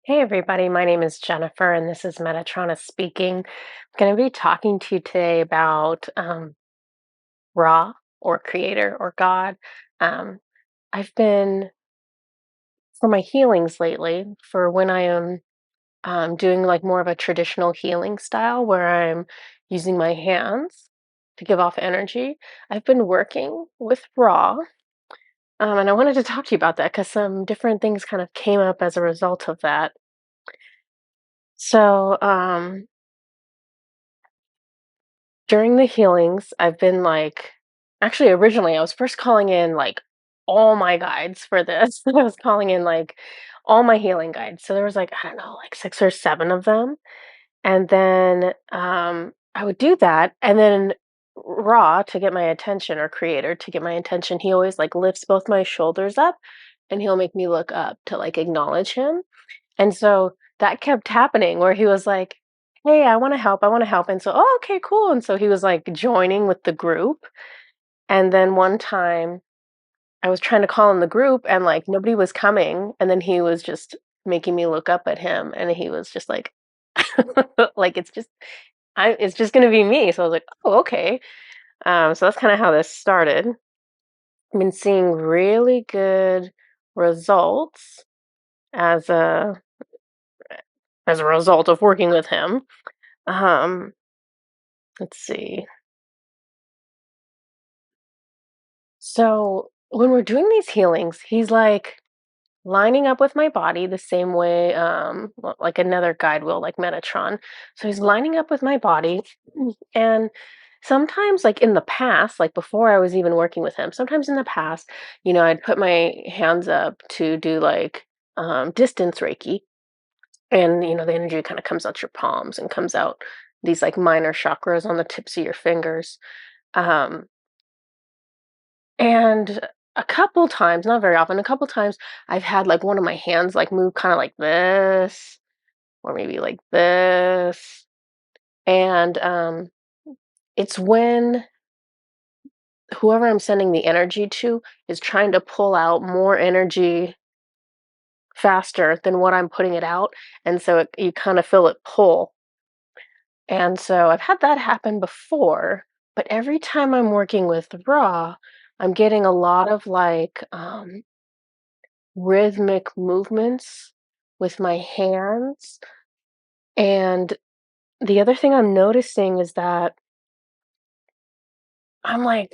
Hey everybody, my name is Jennifer and this is Metatron speaking. I'm going to be talking to you today about Ra or Creator or God. Um, I've been, for my healings lately, for when I am doing like more of a traditional healing style where I'm using my hands to give off energy, I've been working with Ra. And I wanted to talk to you about that because some different things kind of came up as a result of that. So, during the healings, I've been like actually, originally, I was first calling in, like, all my guides for this. I was calling in, like, all my healing guides. So there was, like, I don't know, like, 6 or 7 of them, and then, I would do that, and then Ra, to get my attention, or Creator, to get my attention, he always, like, lifts both my shoulders up, and he'll make me look up to, like, acknowledge him. And so that kept happening where he was like, "Hey, I wanna help, I wanna help." And so, "Oh, okay, cool." And so he was, like, joining with the group. And then one time I was trying to call in the group and, like, nobody was coming, and then he was just making me look up at him, and he was just like like, it's just gonna be me. So I was like, "Oh, okay." So that's kinda how this started. I've been seeing really good results as a as a result of working with him. Um, let's see. So when we're doing these healings, he's like lining up with my body the same way, like another guide will, like Metatron. So he's lining up with my body, and sometimes, like in the past, like before I was even working with him, sometimes in the past, I'd put my hands up to do like distance Reiki, and the energy kind of comes out your palms and comes out these like minor chakras on the tips of your fingers. Um, And a couple times, not very often, a couple times I've had like one of my hands like move kind of like this, or maybe like this. And it's when whoever I'm sending the energy to is trying to pull out more energy faster than what I'm putting it out. And so you kind of feel it pull. And so I've had that happen before, but every time I'm working with raw, I'm getting a lot of like rhythmic movements with my hands. And the other thing I'm noticing is that I'm like,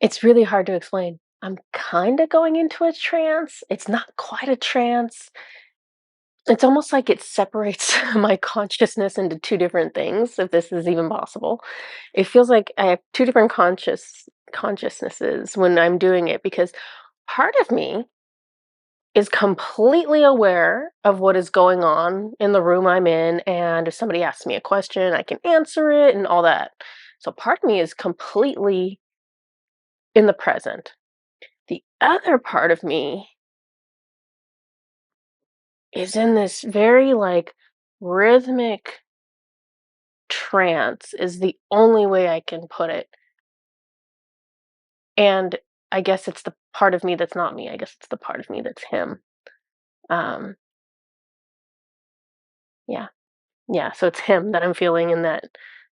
it's really hard to explain. I'm kind of going into a trance. It's not quite a trance. It's almost like it separates my consciousness into two different things, if this is even possible. It feels like I have two different consciousnesses when I'm doing it because part of me is completely aware of what is going on in the room I'm in, and if somebody asks me a question, I can answer it and all that. So part of me is completely in the present. The other part of me is in this very like rhythmic trance is the only way I can put it. And I guess it's the part of me that's not me. I guess it's the part of me that's him. Um yeah. Yeah, so it's him that I'm feeling in that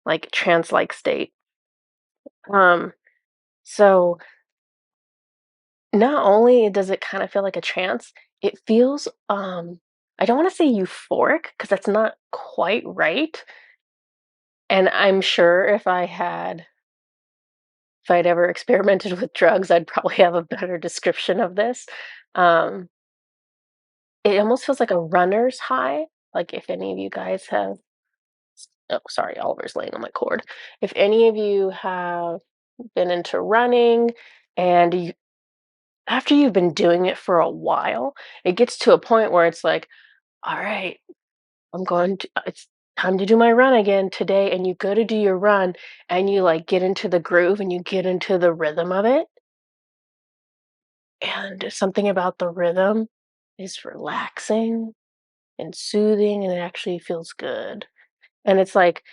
like trance like state. Um So not only does it kind of feel like a trance, it feels I don't want to say euphoric because that's not quite right. And I'm sure if I'd ever experimented with drugs, I'd probably have a better description of this. Um it almost feels like a runner's high. Like if any of you guys have oh sorry, Oliver's laying on my cord. If any of you have been into running and after you've been doing it for a while, it gets to a point where it's like, all right, it's time to do my run again today. And you go to do your run and you like get into the groove and you get into the rhythm of it. And something about the rhythm is relaxing and soothing and it actually feels good. And it's like,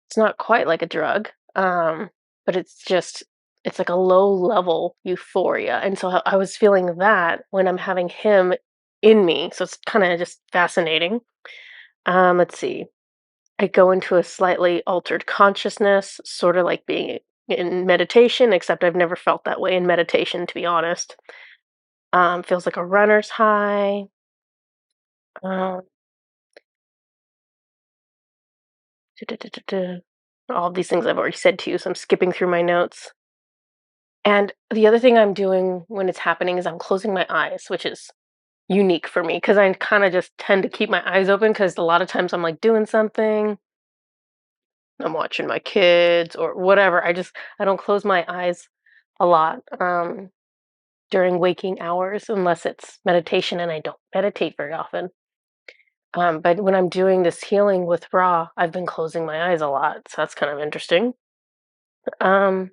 it's not quite like a drug, but it's like a low level euphoria. And so I was feeling that when I'm having him in me. So it's kind of just fascinating. Let's see. I go into a slightly altered consciousness, sort of like being in meditation, except I've never felt that way in meditation, to be honest. Feels like a runner's high. Um, all of these things I've already said to you, so I'm skipping through my notes. And the other thing I'm doing when it's happening is I'm closing my eyes, which is unique for me because I kind of just tend to keep my eyes open because a lot of times I'm like doing something, I'm watching my kids or whatever. I don't close my eyes a lot during waking hours unless it's meditation, and I don't meditate very often. But when I'm doing this healing with Ra, I've been closing my eyes a lot, so that's kind of interesting. Um,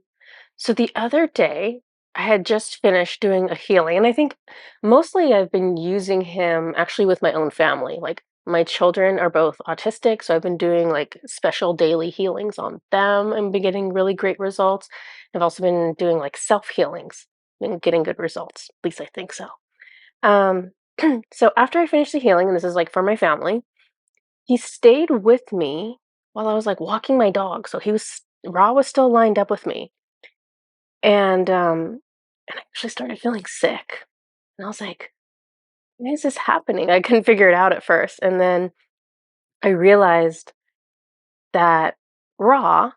So the other day, I had just finished doing a healing, and I think mostly I've been using him actually with my own family. Like my children are both autistic, so I've been doing like special daily healings on them and been getting really great results. I've also been doing like self healings and getting good results. At least I think so. Um, so after I finished the healing, and this is like for my family, he stayed with me while I was like walking my dog. So Raw was still lined up with me and I actually started feeling sick. And I was like, "Why is this happening?" I couldn't figure it out at first. And then I realized that Ra,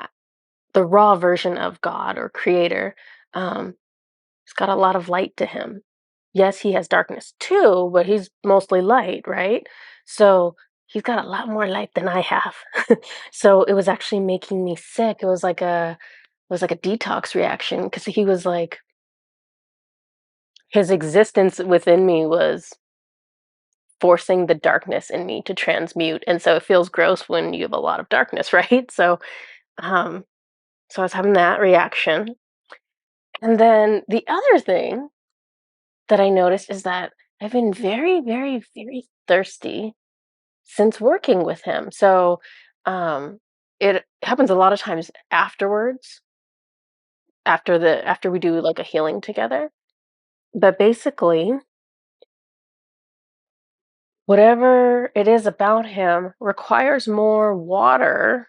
uh, the raw version of God or creator, um, has got a lot of light to him. Yes, he has darkness too, but he's mostly light, right? So he's got a lot more light than I have. So it was actually making me sick. It was like a detox reaction because he was like his existence within me was forcing the darkness in me to transmute, and so it feels gross when you have a lot of darkness, right? Um, so I was having that reaction, and then the other thing that I noticed is that I've been very, very, very thirsty since working with him. Um, it happens a lot of times afterwards, after we do like a healing together. But basically, whatever it is about him requires more water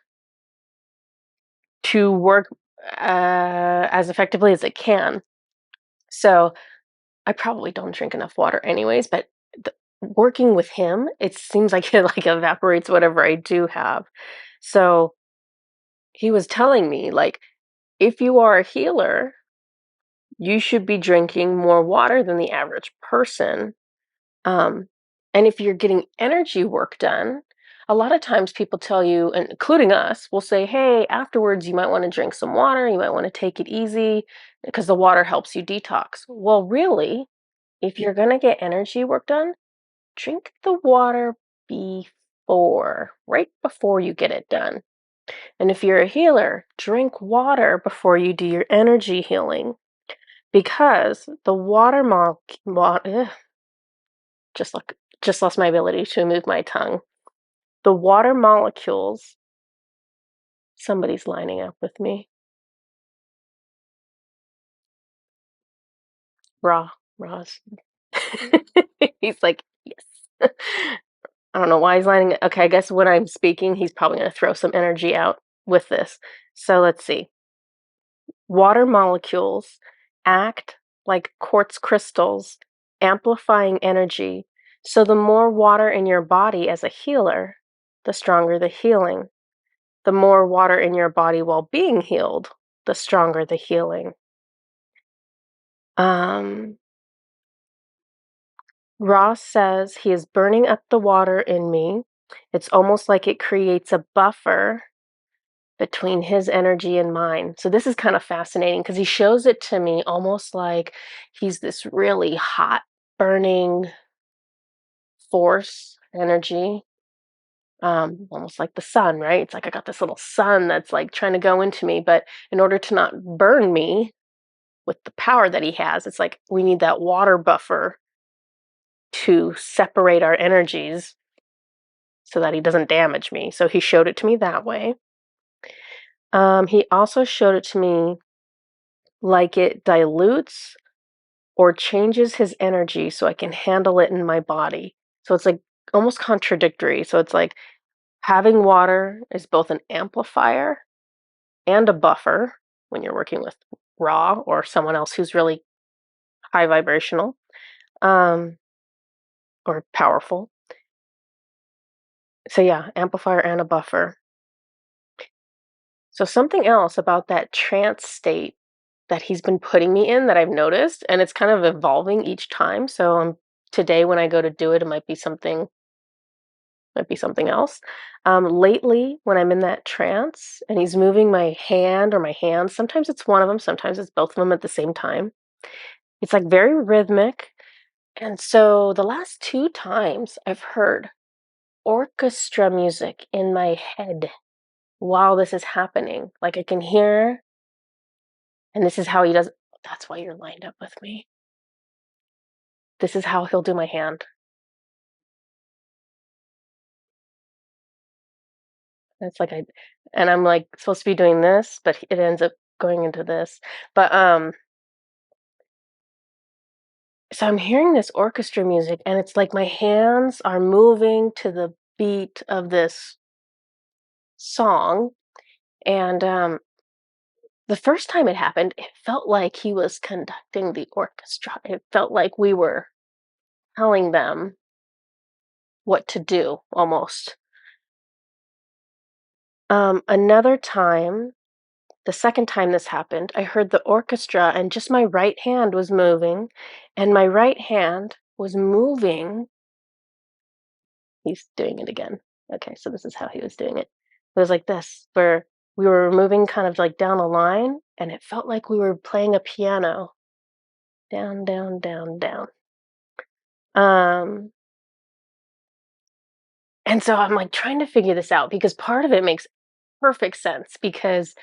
to work as effectively as it can. So I probably don't drink enough water anyways, but working with him, it seems like it like evaporates whatever I do have. So he was telling me like, if you are a healer, you should be drinking more water than the average person. Um, and if you're getting energy work done, a lot of times people tell you, and including us, will say, hey, afterwards, you might want to drink some water. You might want to take it easy because the water helps you detox. Well, really, if you're going to get energy work done, drink the water right before you get it done. And if you're a healer, drink water before you do your energy healing because the water molecule, just like just lost my ability to move my tongue. The water molecules, somebody's lining up with me. Raw, Roz. He's like, yes. I don't know why he's lining. Okay, I guess when I'm speaking, he's probably going to throw some energy out with this. So let's see. Water molecules act like quartz crystals, amplifying energy. So the more water in your body as a healer, the stronger the healing. The more water in your body while being healed, the stronger the healing. Um, Ross says he is burning up the water in me. It's almost like it creates a buffer between his energy and mine. So this is kind of fascinating because he shows it to me almost like he's this really hot, burning force energy. Almost like the sun, right? It's like I got this little sun that's like trying to go into me, but in order to not burn me, with the power that he has, it's like we need that water buffer to separate our energies so that he doesn't damage me. So he showed it to me that way. He also showed it to me like it dilutes or changes his energy so I can handle it in my body. So it's like almost contradictory. So it's like having water is both an amplifier and a buffer when you're working with raw or someone else who's really high vibrational, um, or powerful. So yeah, amplifier and a buffer. So something else about that trance state that he's been putting me in that I've noticed, and it's kind of evolving each time. So today when I go to do it, it might be something else. Lately, when I'm in that trance and he's moving my hand or my hands, sometimes it's one of them, sometimes it's both of them at the same time. It's like very rhythmic. And so the last two times I've heard orchestra music in my head while this is happening. Like I can hear, and this is how he does. That's why you're lined up with me. This is how he'll do my hand. It's like and I'm like supposed to be doing this, but it ends up going into this. But so I'm hearing this orchestra music, and it's like my hands are moving to the beat of this song. And the first time it happened, it felt like he was conducting the orchestra. It felt like we were telling them what to do almost. Another time, the second time this happened, I heard the orchestra and just my right hand was moving, and my right hand was moving. He's doing it again. Okay, so this is how he was doing it. It was like this, where we were moving kind of like down a line, and it felt like we were playing a piano. Down, down, down, down. Um, and so I'm like trying to figure this out because part of it makes perfect sense because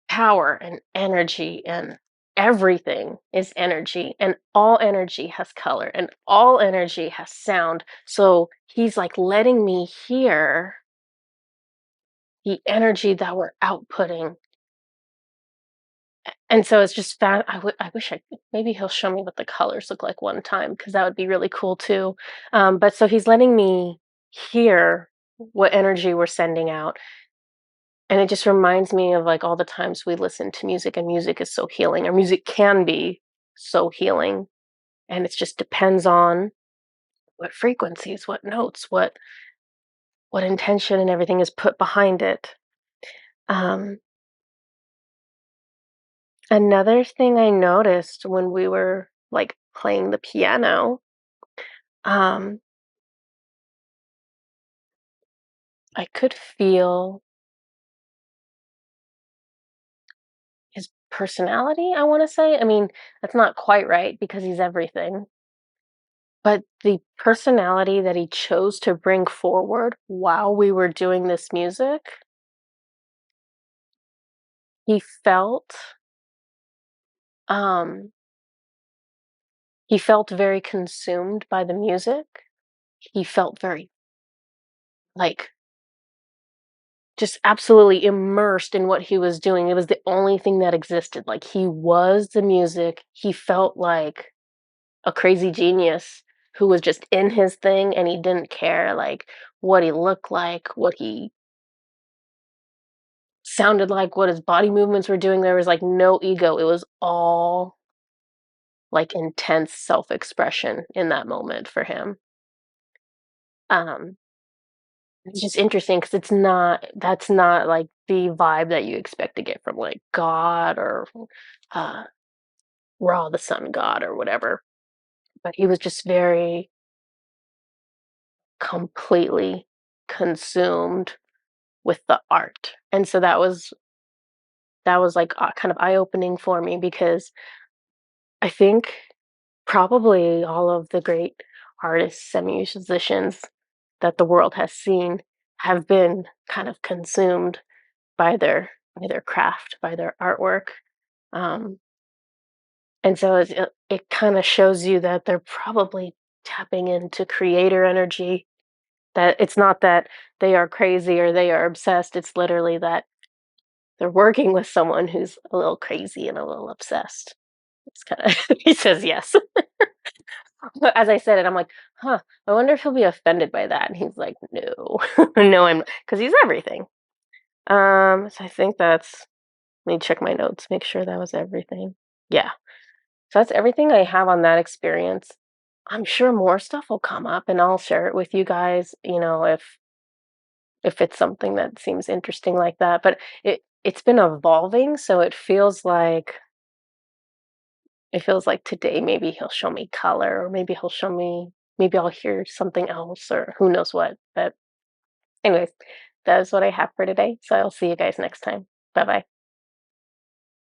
power and energy and everything is energy, and all energy has color and all energy has sound. So he's like letting me hear the energy that we're outputting. And so it's just I wish maybe he'll show me what the colors look like one time because that would be really cool too. But so he's letting me hear what energy we're sending out, and it just reminds me of like all the times we listen to music, and music is so healing, or music can be so healing, and it just depends on what frequencies, what notes, what intention and everything is put behind it. Um, Another thing I noticed when we were like playing the piano, um, I could feel his personality, I want to say. I mean, that's not quite right because he's everything, but the personality that he chose to bring forward while we were doing this music, he felt um he felt very consumed by the music. He felt very like just absolutely immersed in what he was doing. It was the only thing that existed. Like he was the music. He felt like a crazy genius who was just in his thing and he didn't care like what he looked like, what he sounded like, what his body movements were doing. There was like no ego. It was all like intense self-expression in that moment for him. Um it's just interesting because that's not like the vibe that you expect to get from like God or uh Ra, the sun god or whatever. But he was just very completely consumed with the art. And so that was like kind of eye-opening for me because I think probably all of the great artists and musicians that the world has seen have been kind of consumed by their craft, by their artwork. Um, and so it kind of shows you that they're probably tapping into creator energy. That it's not that they are crazy or they are obsessed. It's literally that they're working with someone who's a little crazy and a little obsessed. It's kinda he says yes. But as I said it, I'm like, "Huh, I wonder if he'll be offended by that," and he's like, "No." No, I'm because he's everything. So I think that's let me check my notes, make sure that was everything. Yeah. So that's everything I have on that experience. I'm sure more stuff will come up and I'll share it with you guys, if it's something that seems interesting like that. But it's been evolving, so it feels like today maybe he'll show me color or maybe I'll hear something else or who knows what. But anyways, that is what I have for today. So I'll see you guys next time. Bye bye.